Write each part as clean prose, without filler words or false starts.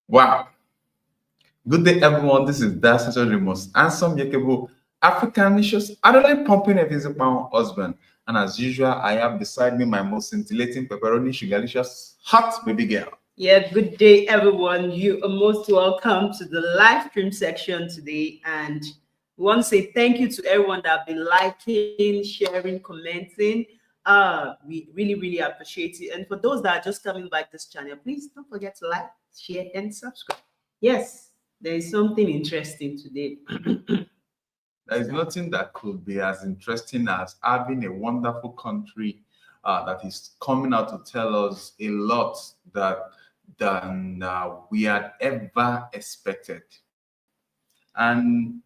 Wow. Good day, everyone. This is Darcy, the most handsome, yakable African nation's Adeline pumping a visible husband. And as usual, I have beside me my most scintillating pepperoni sugarlicious hot baby girl. Yeah, good day, everyone. You are most welcome to the live stream section today. And we want to say thank you to everyone that have been liking, sharing, commenting. We really appreciate it. And for those that are just coming back this channel, please don't forget to like, share, and subscribe. Yes, there is something interesting today. There is nothing that could be as interesting as having a wonderful country that is coming out to tell us a lot than we had ever expected. And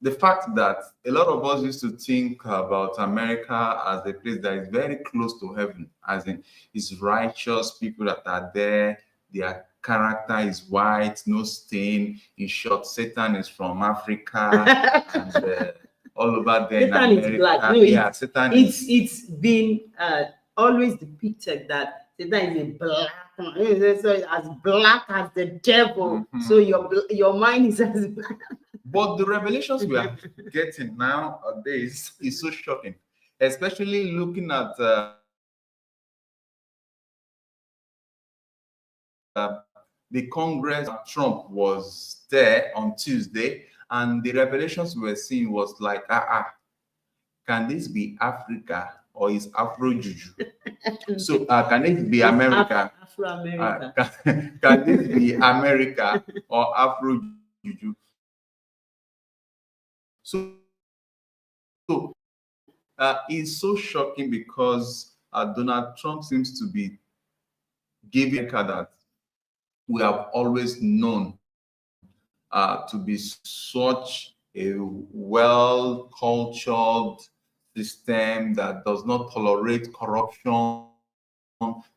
the fact that a lot of us used to think about America as a place that is very close to heaven, as in it's righteous people that are there, their character is white, no stain. In short, Satan is from Africa and all over there in Satan is black. America. No, Yeah, Satan is. it's been always depicted that Satan is a black man. So as black as the devil. So your mind is as black. But the revelations we are getting nowadays is so shocking, especially looking at the Congress. Trump was there on Tuesday, and the revelations we were seeing was like, can this be Africa or is Afro Juju? So can it be America? Afro America. Can this be America or Afro Juju? So it's so shocking because Donald Trump seems to be giving that we have always known to be such a well-cultured system that does not tolerate corruption.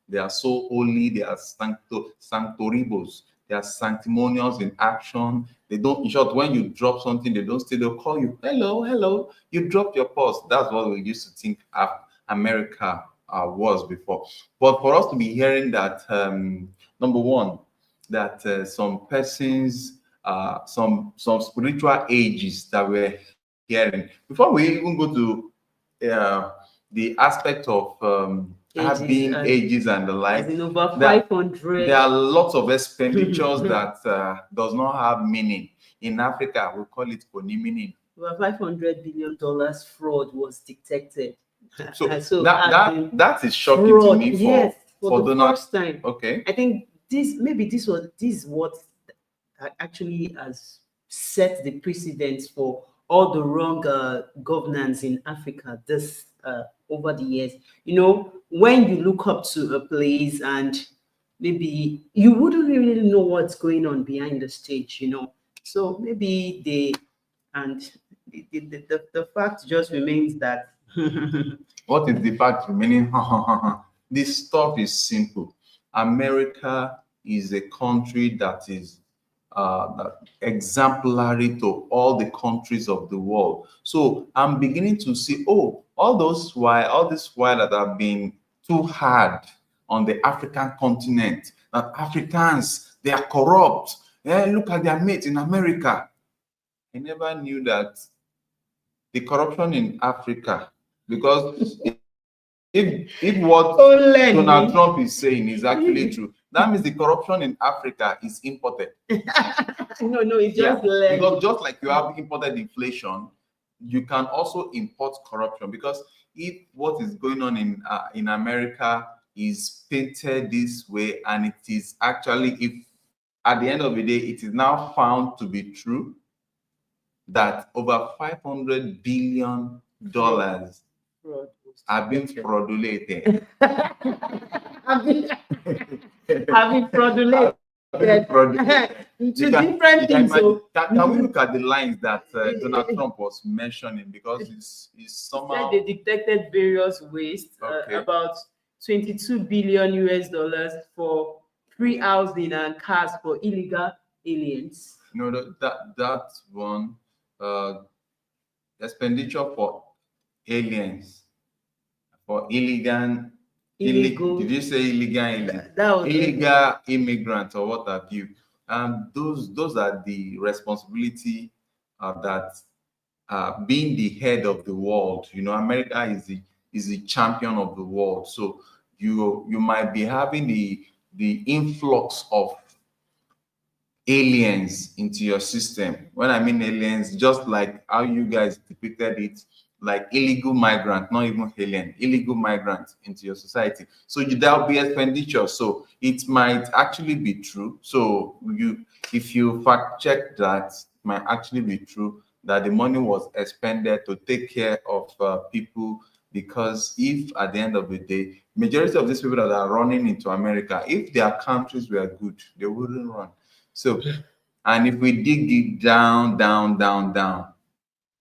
They are so holy. They are sanctoribus. They are sanctimonious in action. They don't, in short, when you drop something, they don't stay. They'll call you, hello. You dropped your purse. That's what we used to think America was before. But for us to be hearing that, number one, that some persons, some spiritual ages that we're hearing before we even go to the aspect of having ages and the like. Over 500. There are lots of expenditures that does not have meaning. In Africa, we call it meaning. Over $500 billion fraud was detected. So, that is shocking fraud, to me yes, for the Donald. First time. Okay. I think this is what actually has set the precedence for all the wrong governance in Africa this over the years. You know, when you look up to a place and maybe you wouldn't really know what's going on behind the stage, So maybe the fact just remains that what is the fact remaining? This stuff is simple. America is a country that is exemplary to all the countries of the world. So I'm beginning to see, all this while that have been too hard on the African continent, that Africans, they are corrupt. Yeah, look at their mates in America. I never knew that the corruption in Africa, because if what Donald Trump is saying is actually true, that means the corruption in Africa is imported. No, it's just because just like you have imported inflation, you can also import corruption. Because if what is going on in America is painted this way, and it is actually, if at the end of the day it is now found to be true that over $500 billion have been fraudulated. Have been fraudulated. Two different things. Can we look at the lines that Donald Trump was mentioning? Because it's somehow they detected various waste, about $22 billion US for free housing and cars for illegal aliens. No, that one expenditure for aliens, for illegal illegal. Did you say illegal? That was Illegal immigrants or what have you? Those are the responsibility that being the head of the world. You know, America is the champion of the world. So you might be having the influx of aliens into your system. When I mean aliens, just like how you guys depicted it, like illegal migrant, not even alien, illegal migrant into your society. So there'll be expenditure. So it might actually be true. So if you fact check that, it might actually be true that the money was expended to take care of people. Because if at the end of the day, majority of these people that are running into America, if their countries were good, they wouldn't run. So, and if we dig it down,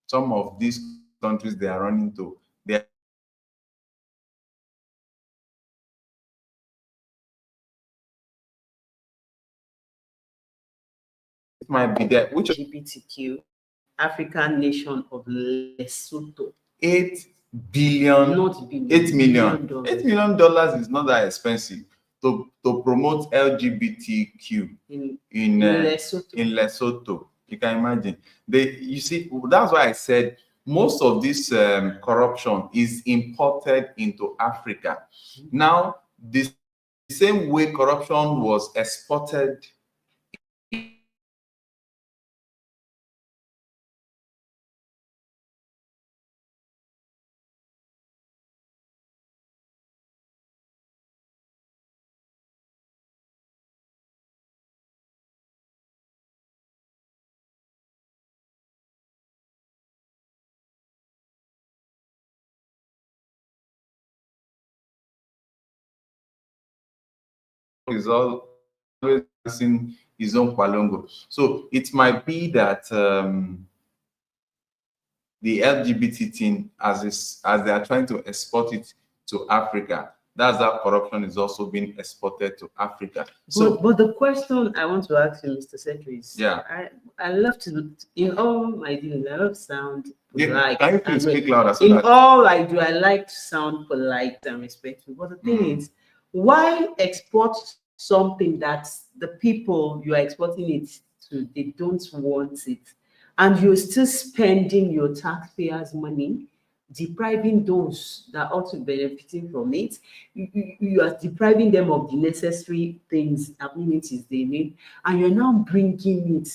some of these countries they are running to, they might be there, which LGBTQ African nation of Lesotho. 8 billion, Not billion, 8 million. $8 $8 million is not that expensive to promote LGBTQ in Lesotho. In Lesotho. You can imagine. You see, that's why I said most of this corruption is imported into Africa. Now, the same way corruption was exported is always in his own palongo. So it might be that the LGBT thing, as they are trying to export it to Africa, that's how corruption is also being exported to Africa. So, but the question I want to ask you, Mr. Secretary, is I love to, in all my dealings, I love to sound polite. Can you please speak louder? So in all I do, I like to sound polite and respectful. But the thing is, why export something that the people you are exporting it to, they don't want it, and you're still spending your taxpayers' money, depriving those that ought to be benefiting from it? You are depriving them of the necessary things, amenities they need, and you're now bringing it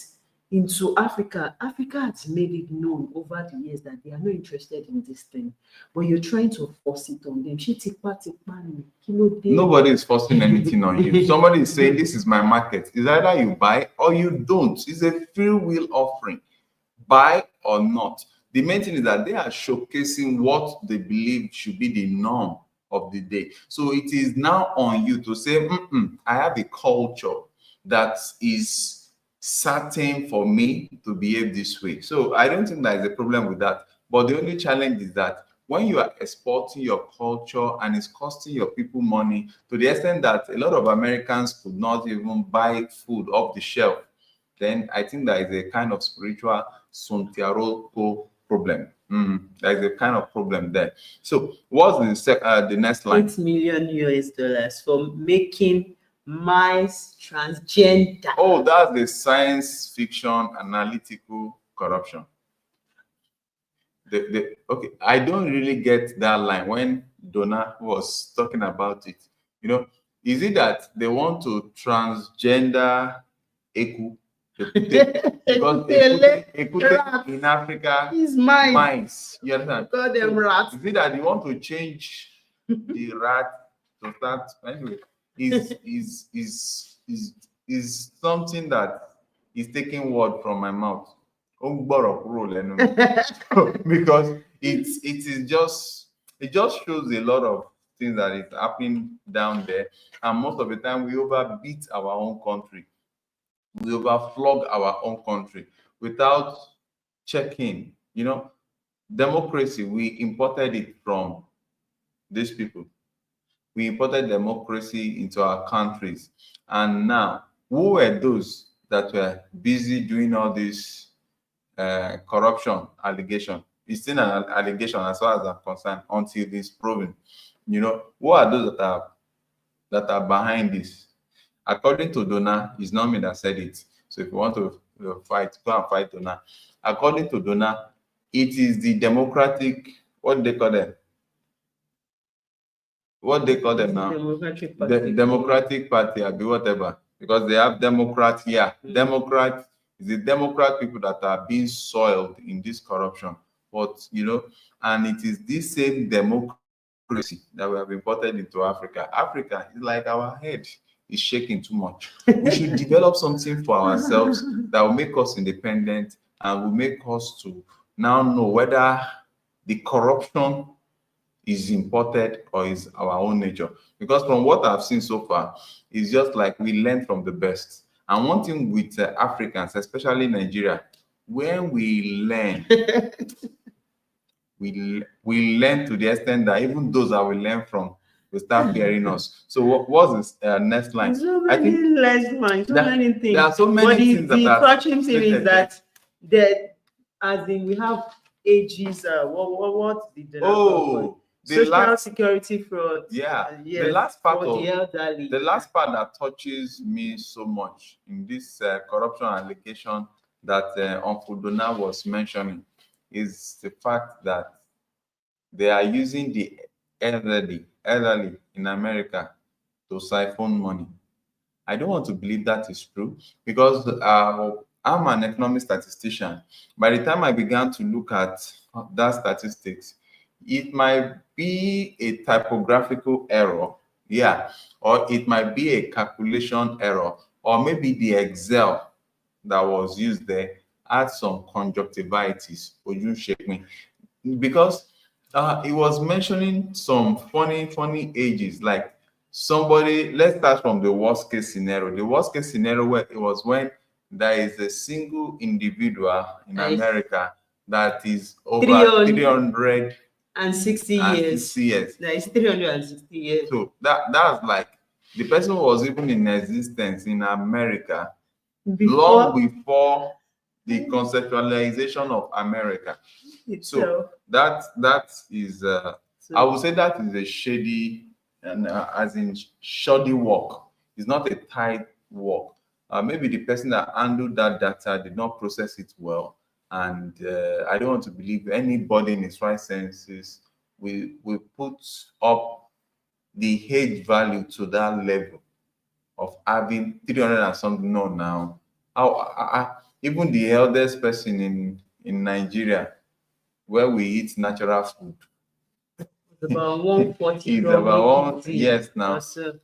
into Africa. Africa has made it known over the years that they are not interested in this thing, but you're trying to force it on them. Nobody is forcing anything on you. Somebody is saying, this is my market. It's either you buy or you don't. It's a free will offering. Buy or not. The main thing is that they are showcasing what they believe should be the norm of the day. So it is now on you to say, I have a culture that is certain for me to behave this way. So I don't think there is a problem with that. But the only challenge is that when you are exporting your culture and it's costing your people money to the extent that a lot of Americans could not even buy food off the shelf, then I think there is a kind of spiritual Sontiaroko problem. There is a kind of problem there. So what's the next line? $8 million for making mice transgender. Oh, that's the science fiction analytical corruption. Okay, I don't really get that line when Donna was talking about it. You know, is it that they want to transgender Eku? Because Ekute in Africa is mice. You understand? Call them rats. Is it that you want to change the rat to start anyway? Is something that is taking word from my mouth. Because it just shows a lot of things that is happening down there, and most of the time we overbeat our own country, we overflog our own country without checking. You know, democracy, we imported it from these people. We imported democracy into our countries, and now who were those that were busy doing all this corruption allegation? It's still an allegation as far as I'm concerned until it's proven. You know, who are those that are behind this? According to Donna, it's not me that said it. So if you want to fight, go and fight Donna. According to Donna, it is the Democratic, what they call them? What they call them now? Democratic Party. The Democratic Party, or whatever, because they have Democrat here. Democrat is the Democrat people that are being soiled in this corruption. But you know, and it is this same democracy that we have imported into Africa. Africa is like our head is shaking too much. We should develop something for ourselves that will make us independent and will make us to now know whether the corruption is imported or is our own nature. Because from what I've seen so far, it's just like we learn from the best. And one thing with Africans, especially Nigeria, when we learn, we learn to the extent that even those that we learn from will start fearing us. So what's this next line? So many many things. There are so many but things the that are touching thing is that as in we have AGs. What did the social last security fraud. Yeah, yes, the last part for of the elderly. the last part that touches me so much in this corruption allegation that Uncle Donna was mentioning is the fact that they are using the elderly in America to siphon money. I don't want to believe that is true because I'm an economic statistician. By the time I began to look at that statistics, it might be a typographical error, yeah, or it might be a calculation error, or maybe the Excel that was used there had some conjunctivitis, because it was mentioning some funny ages, like somebody. Let's start from the worst case scenario. The worst case scenario where it was when there is a single individual in America that is over 360 years. That is 360 years. So that's like the person was even in existence in America long before the conceptualization of America. So that is I would say that is a shady and as in shoddy work. It's not a tight work. Maybe the person that handled that data did not process it well, and I don't want to believe anybody in his right senses will put up the age value to that level of having 300 and something. No, now even the eldest person in Nigeria, where we eat natural food, about 140. It's about yes now. So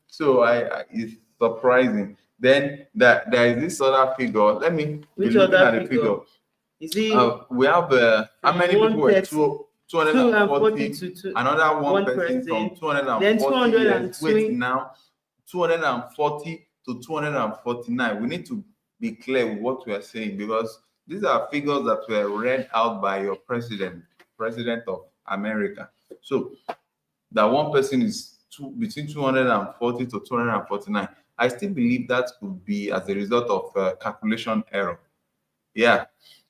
it's surprising. Then there is this other figure. Let me Which be looking other at the figure. Is it We have how many people were 240 to another one person from 240 then 220. Wait, now 240 to 249. We need to be clear with what we are saying, because these are figures that were read out by your president of America. So that one person is between 240 to 249. I still believe that could be as a result of calculation error. Yeah,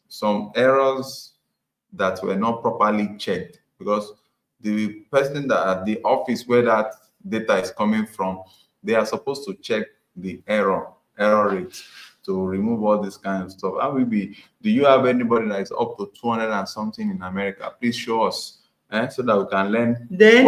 some errors that were not properly checked, because the person that at the office where that data is coming from, they are supposed to check the error rate to remove all this kind of stuff. How will be? Do you have anybody that is up to 200 and something in America? Please show us, so that we can learn. Then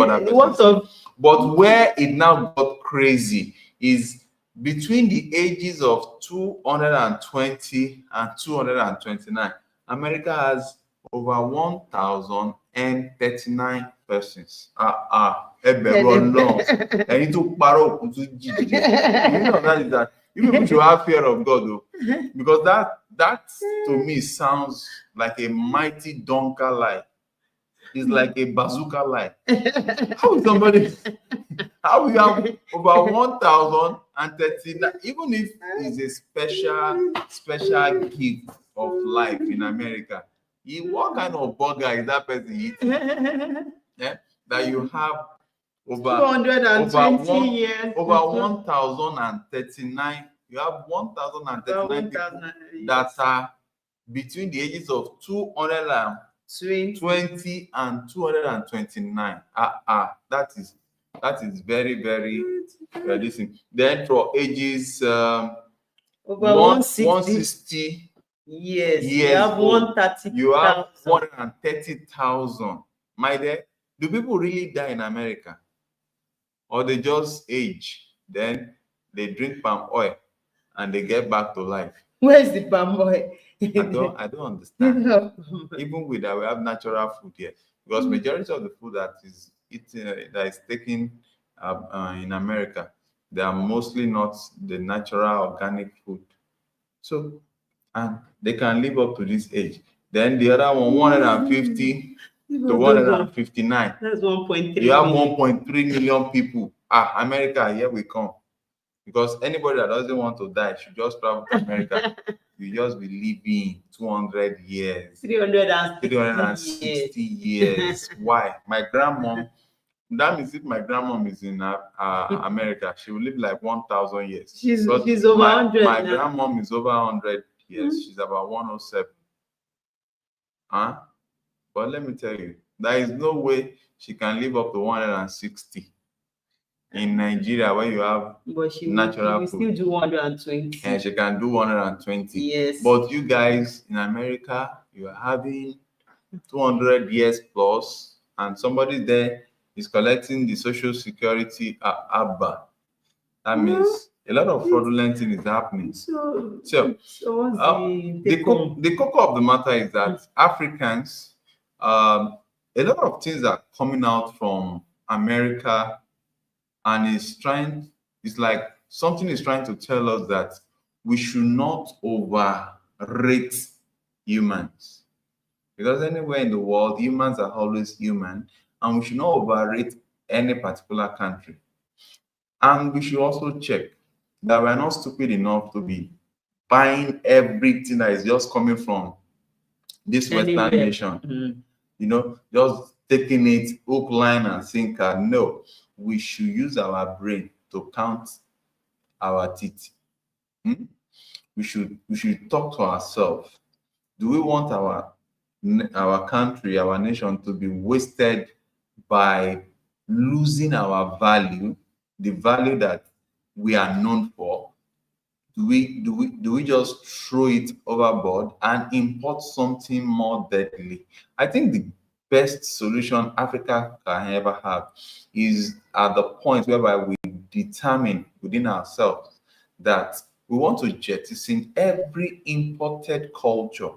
But where it now got crazy is between the ages of 220 and 229. America has over 1,039 persons. Ẹni tó parọ́ òkú tó jíjẹ. You know that you people should have fear of God, though, because that to me sounds like a mighty donker lie. It's like a bazooka lie. How is somebody? How we have over 1,039? Even if it's a special gift of life in America, what kind of burger is that person eating? Yeah, that you have over 220 years, over 1,039. You have 1,039 people that are between the ages of 220 and 229. That is That is very, very decent. Then for ages Over 160. 160 Yes, you years have old, 130,000. you have 130,000. My dear, do people really die in America? Or they just age, then they drink palm oil and they get back to life? Where's the palm oil? I don't understand. Even with that, we have natural food here, because majority of the food that is eaten, that is taken in America, they are mostly not the natural organic food. So, and they can live up to this age. Then the other one, 150 to 159. That's 1.3. You have 1.3 million people. America, here we come. Because anybody that doesn't want to die should just travel to America. You just be living 200 years, 360 years. Why? My grandmom, that means if my grandmom is in America, she will live like 1,000 years. She's over 100 My now. grandmom is over 100 years. She's about 107. But let me tell you, there is no way she can live up to 160 in Nigeria, where you have natural food. Still do 120. And she can do 120. Yes. But you guys in America, you are having 200 years plus, and somebody there is collecting the Social Security ABBA. That means a lot of fraudulent thing is happening. So the cocoa of the matter is that Africans, a lot of things are coming out from America, and it's like something is trying to tell us that we should not overrate humans. Because anywhere in the world, humans are always human, and we should not overrate any particular country. And we should also check that we're not stupid enough to be buying everything that is just coming from this Western nation. You know, just taking it hook, line, and sinker. No, we should use our brain to count our teeth. We should talk to ourselves. Do we want our country, our nation to be wasted by losing our value, the value that we are known for? Do we just throw it overboard and import something more deadly? I think the best solution Africa can ever have is at the point whereby we determine within ourselves that we want to jettison every imported culture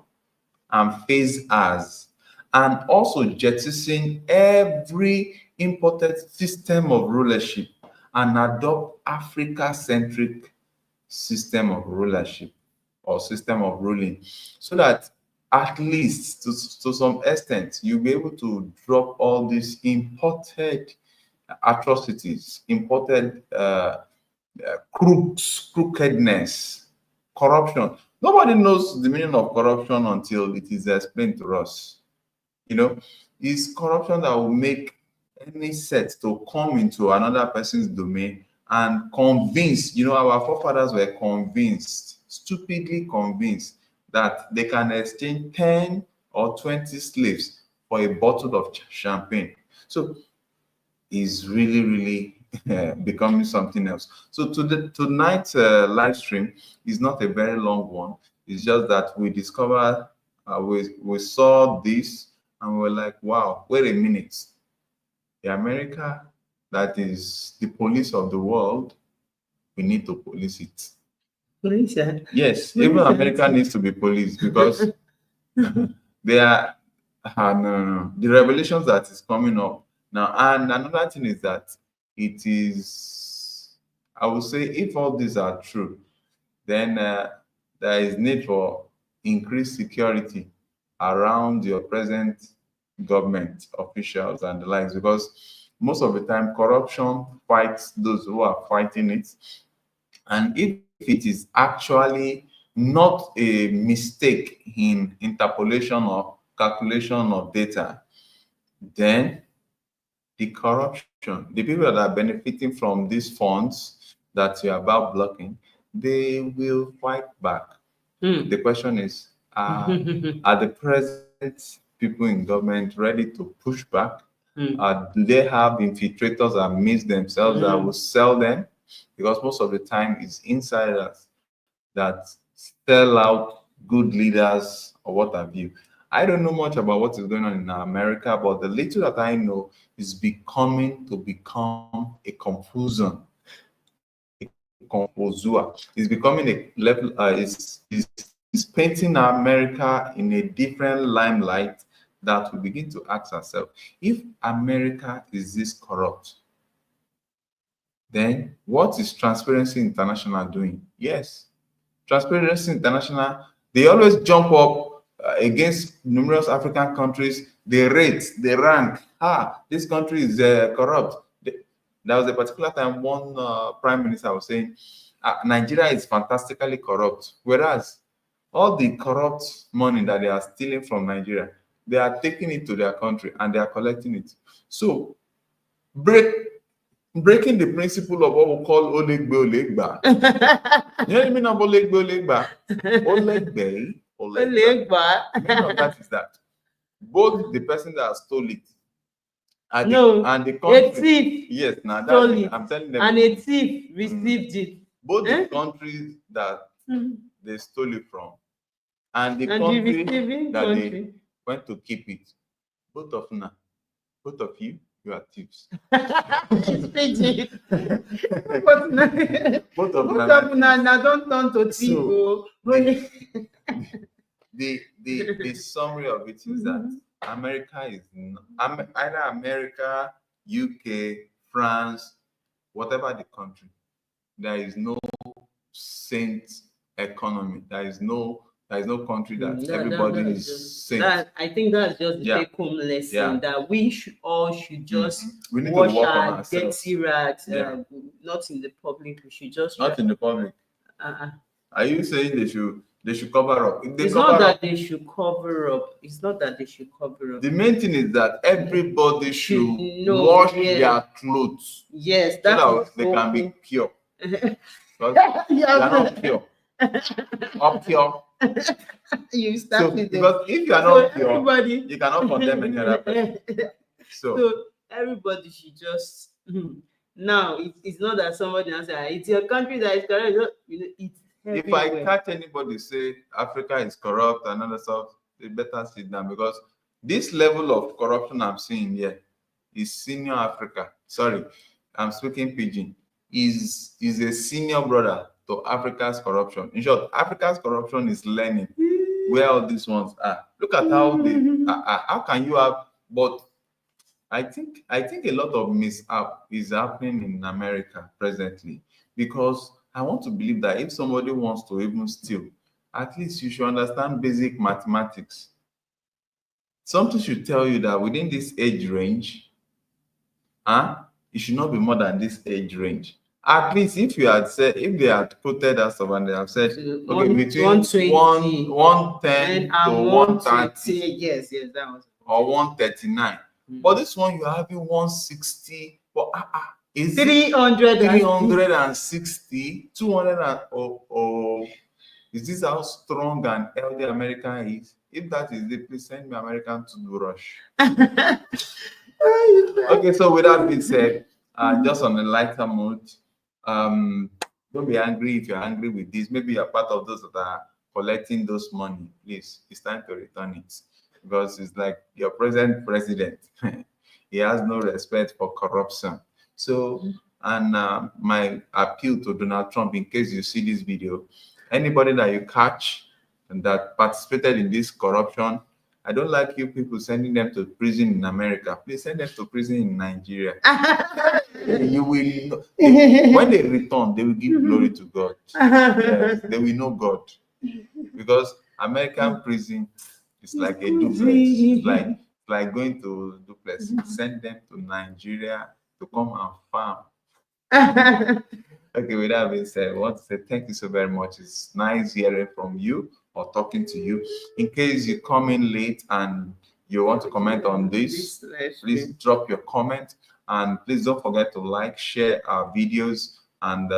and phase as, and also jettison every imported system of rulership and adopt Africa-centric system of rulership or system of ruling, so that at least to some extent you'll be able to drop all these imported atrocities, imported crookedness, corruption. Nobody knows the meaning of corruption until it is explained to us. You know, it's corruption that will make any set to come into another person's domain and convince, our forefathers were convinced, stupidly convinced, that they can exchange 10 or 20 slaves for a bottle of champagne. So it's really, really becoming something else. So tonight's live stream is not a very long one. It's just that we discovered, we saw this and we're like, wow, wait a minute. The America that is the police of the world, we need to police it. Police it? Yes, even America needs to be policed, because they are the revelations that is coming up now. And another thing is that it is, I would say, if all these are true, then there is need for increased security around your present government officials and the likes, because most of the time corruption fights those who are fighting it. And if it is actually not a mistake in interpolation or calculation of data, then the corruption, the people that are benefiting from these funds that you're about blocking, they will fight back. The question is, are the present people in government ready to push back Do they have infiltrators that mix themselves that will sell them? Because most of the time it's insiders that sell out good leaders or what have you. I don't know much about what is going on in America, but the little that I know is become a confusion. It's becoming a level. Is painting America in a different limelight that we begin to ask ourselves: if America is this corrupt, then what is Transparency International doing? Yes, Transparency International, they always jump up against numerous African countries. They rate, they rank. This country is corrupt. There was a particular time one prime minister was saying Nigeria is fantastically corrupt, whereas all the corrupt money that they are stealing from Nigeria, they are taking it to their country and they are collecting it. So breaking the principle of what we call olegbe olegba. You know what I mean of olegbe olegba? Olegbe olegba. Meaning of that is that both the person that stole it and the country, a thief, yes, now stole that it, I'm telling them, and a thief received it. Both the countries that they stole it from and the the country receiving that country. they went to keep it, both of you are thieves. Both of now don't turn to thief. So, the summary of it is that America is either America, UK, France, whatever the country, there is no saint economy. There is no country that everybody is saint. I think that's just the take home lesson that we should just we need wash to work on our ourselves. dirty rags, not in the public. We should just not in the public. Are you saying they should cover up? It's not that they should cover up. It's not that they should cover up. The main thing is that everybody should wash their clothes. Yes, that's so that they can be pure. Because they are not pure. Up pure. You start with because if you are not pure, you cannot condemn any other person. So everybody should just now. It's not that somebody else say it's your country that is corrupt. It's everywhere. If I catch anybody say Africa is corrupt and other stuff, they better sit down, because this level of corruption I'm seeing here is senior Africa. Sorry, I'm speaking pidgin. Is a senior brother to Africa's corruption. In short, Africa's corruption is learning where all these ones are. Look at how they how can you have, but I think a lot of mishap is happening in America presently, because I want to believe that if somebody wants to even steal, at least you should understand basic mathematics. Something should tell you that within this age range, it should not be more than this age range. At least if you had said, if they had quoted us and they have said, okay, between 110 to 130, yes, that was, or 139. But this one you're having 160, but is 360, 200, and is this how strong and healthy America is? If that is it, please send me American to do rush. Okay, so with that being said, just on a lighter mood, don't be angry if you're angry with this. Maybe you're part of those that are collecting those money. Please, it's time to return it, because it's like your present president. He has no respect for corruption. So, and my appeal to Donald Trump, in case you see this video, anybody that you catch and that participated in this corruption, I don't like you people sending them to prison in America. Please send them to prison in Nigeria. You will, when they return, they will give glory to God. Yes, they will know God, because American prison is like a duplex. It's like going to duplex. Send them to Nigeria to come and farm. Okay, with that being said, I want to say thank you so very much. It's nice hearing from you or talking to you. In case you come in late and you want to comment on this, please drop your comment, and please don't forget to like, share our videos. And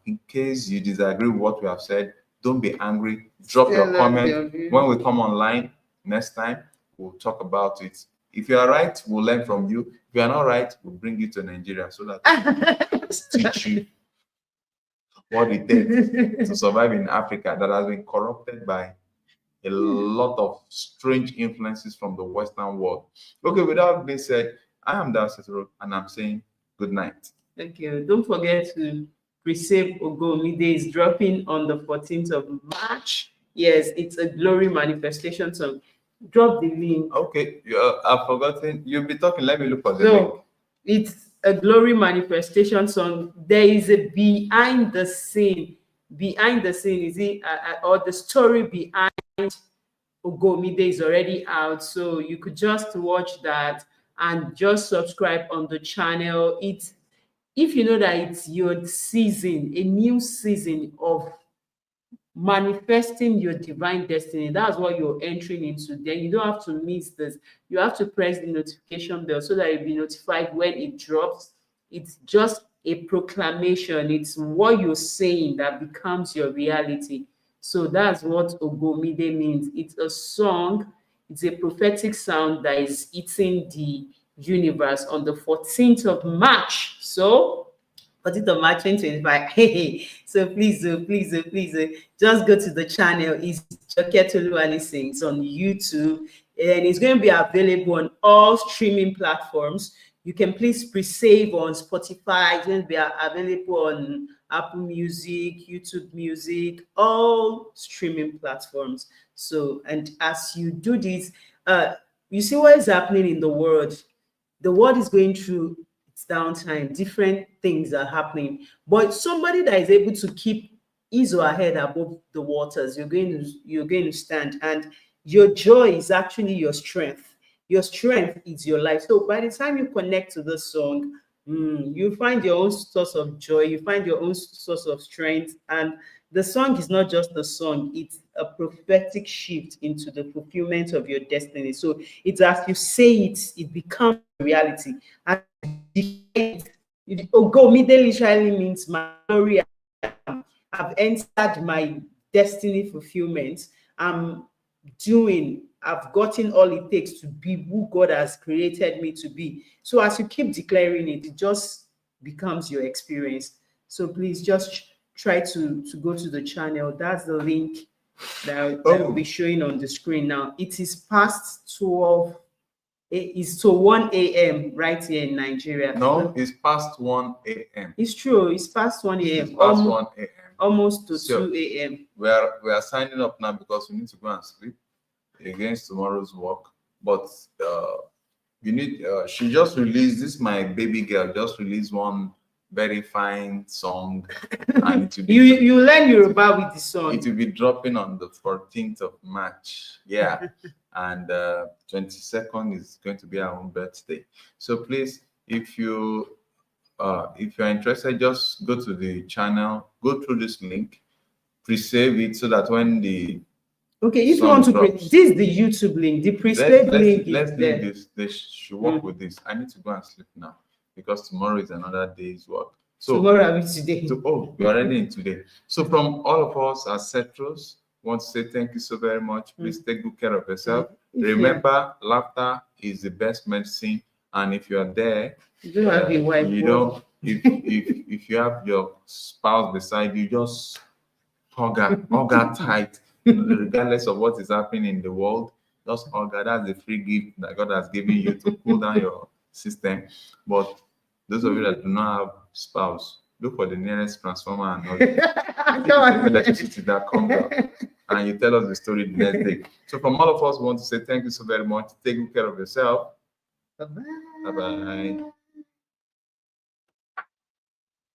in case you disagree with what we have said, don't be angry. Drop your comment. When we come online next time, we'll talk about it. If you are right, we'll learn from you. If you are not right, we'll bring you to Nigeria so that we'll teach you what it takes to survive in Africa that has been corrupted by a lot of strange influences from the Western world. Okay, without being said, I am Dao Cicero, and I'm saying good night. Thank you. Don't forget to pre-save Ogomide is dropping on the 14th of March. Yes, it's a glory manifestation song. Drop the link. Okay, I've forgotten. You'll be talking. Let me look for the So link. it's a glory manifestation song. There is a behind the scene. Behind the scene, is it, or the story behind Ogomide is already out. So you could just watch that and just subscribe on the channel. It's, if you know that it's your season, a new season of manifesting your divine destiny, that's what you're entering into, then you don't have to miss this. You have to press the notification bell so that you'll be notified when it drops. It's just a proclamation. It's what you're saying that becomes your reality. So that's what Ogomide means. It's a song, it's a prophetic sound that is hitting the universe on the 14th of March. So 14th of March 2025. Hey, so please, just go to the channel. It's Joke Toluwani Sings on YouTube, and it's going to be available on all streaming platforms. You can please pre-save on Spotify. It's going to be available on Apple Music, YouTube Music, all streaming platforms. So, and as you do this, you see what is happening in the world. The world is going through its downtime. Different things are happening. But somebody that is able to keep his or her head above the waters, you're going to stand. And your joy is actually your strength. Your strength is your life. So by the time you connect to this song, you find your own source of joy, you find your own source of strength. And the song is not just a song, it's a prophetic shift into the fulfillment of your destiny. So it's as you say it, it becomes reality. And Ogomide literally means my glory. I've entered my destiny fulfillment. I've gotten all it takes to be who God has created me to be. So as you keep declaring it, it just becomes your experience. So please just try to go to the channel. That's the link that will be showing on the screen now. It is past 12. It's to 1 a.m. right here in Nigeria. No, it's past 1 a.m. It's true. It's past 1 a.m. Past 1 a.m. Almost to 2 a.m. We are signing up now because we need to go and sleep against tomorrow's work. But you need. She just released this. My baby girl just released one very fine song, and it will be, you learn Yoruba with the song. It will be dropping on the 14th of March. Yeah. And 22nd is going to be our own birthday. So please, if you're interested, just go to the channel, go through this link, pre-save it so that when the if you want to this is the YouTube link, the pre-save link is there. This should work with this. I need to go and sleep now because tomorrow is another day's work. So tomorrow is today. We're already in today. So from all of us as Cetros, want to say thank you so very much. Please take good care of yourself. Remember, laughter is the best medicine. And if you are there, you don't have a wife. You don't. If you have your spouse beside you, just hug her tight, regardless of what is happening in the world. Just hug her. That's a free gift that God has given you to cool down your system. But those of you that do not have spouse, look for the nearest transformer and electricity that comes out, and you tell us the story the next day. So from all of us, we want to say thank you so very much. Take good care of yourself. Bye-bye. Bye-bye.